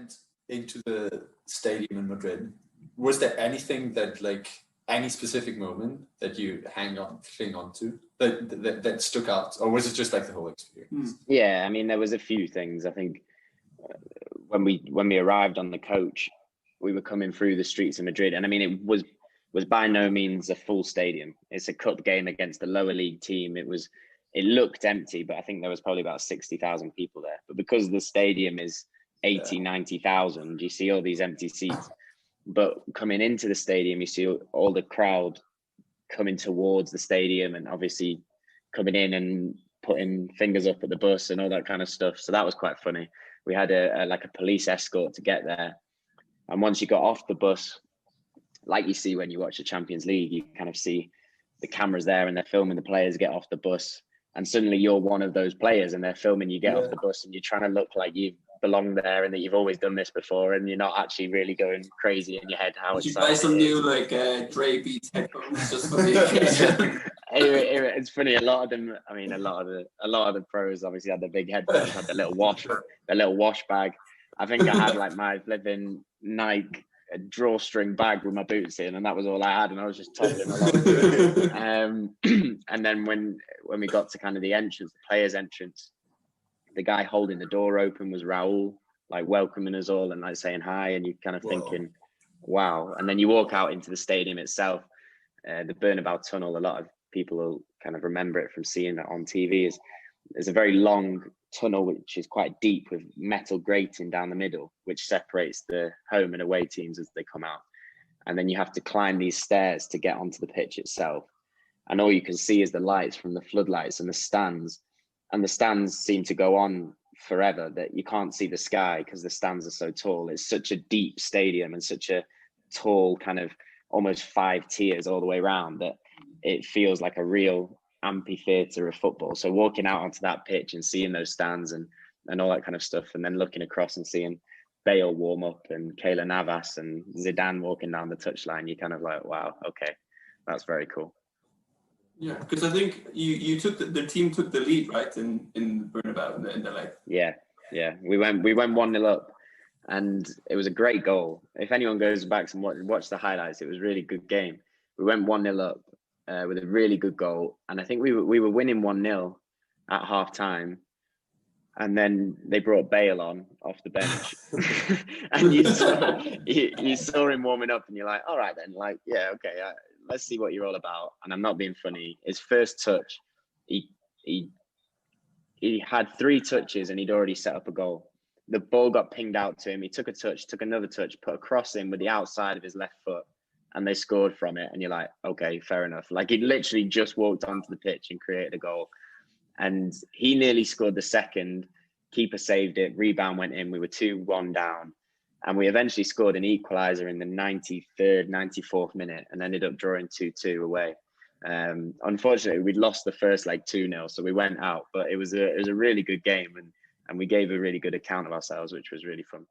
went into the stadium in Madrid, was there anything that, like, any specific moment that you cling on to that stuck out, or was it just like the whole experience? Yeah, I mean, there was a few things. I think when we arrived on the coach, we were coming through the streets of Madrid, and I mean, it was by no means a full stadium. It's a cup game against a lower league team. It looked empty, but I think there was probably about 60,000 people there. But because the stadium is 80, 90,000, you see all these empty seats. But coming into the stadium, you see all the crowd coming towards the stadium, and obviously coming in and putting fingers up at the bus and all that kind of stuff. So that was quite funny. We had a police escort to get there. And once you got off the bus, like you see when you watch the Champions League, you kind of see the cameras there and they're filming the players get off the bus. And suddenly you're one of those players and they're filming you get off the bus, and you're trying to look like you belong there and that you've always done this before, and you're not actually really going crazy in your head. Did you buy some new Dre Beats headphones just for the occasion? It's funny. A lot of them. I mean, a lot of the pros obviously had the big headphones, had the little wash bag. I think I had like my flipping Nike drawstring bag with my boots in, and that was all I had, and I was just toddling along. And then when we got to kind of the entrance, the players' entrance, the guy holding the door open was Raul, like welcoming us all and like saying hi, and you're kind of thinking, wow. And then you walk out into the stadium itself, the Bernabeu tunnel. A lot of people will kind of remember it from seeing it on TV. There's a very long tunnel which is quite deep with metal grating down the middle, which separates the home and away teams as they come out. And then you have to climb these stairs to get onto the pitch itself. And all you can see is the lights from the floodlights and the stands. And the stands seem to go on forever, that you can't see the sky because the stands are so tall. It's such a deep stadium and such a tall kind of almost 5 tiers all the way around that it feels like a real amphitheater of football. So walking out onto that pitch and seeing those stands and all that kind of stuff, and then looking across and seeing Bale warm up and Keylor Navas and Zidane walking down the touchline, you're kind of like, wow, okay, that's very cool. Yeah, because I think you took the team took the lead, right, in Bernabeu in the like. Yeah, we went 1-0 up, and it was a great goal. If anyone goes back and watch the highlights, it was a really good game. We went 1-0 up with a really good goal, and I think we were winning 1-0 at half time, and then they brought Bale on off the bench, and you saw him warming up, and you're like, all right then, like, yeah, okay. Let's see what you're all about. And I'm not being funny. His first touch, he had 3 touches and he'd already set up a goal. The ball got pinged out to him. He took a touch, took another touch, put a cross in with the outside of his left foot, and they scored from it. And you're like, okay, fair enough. Like, he literally just walked onto the pitch and created a goal. And he nearly scored the second. Keeper saved it. Rebound went in. We were 2-1 down. And we eventually scored an equaliser in the 93rd, 94th minute and ended up drawing 2-2 away. Unfortunately, we'd lost the first leg 2-0, so we went out. But it was a really good game, and we gave a really good account of ourselves, which was really fun.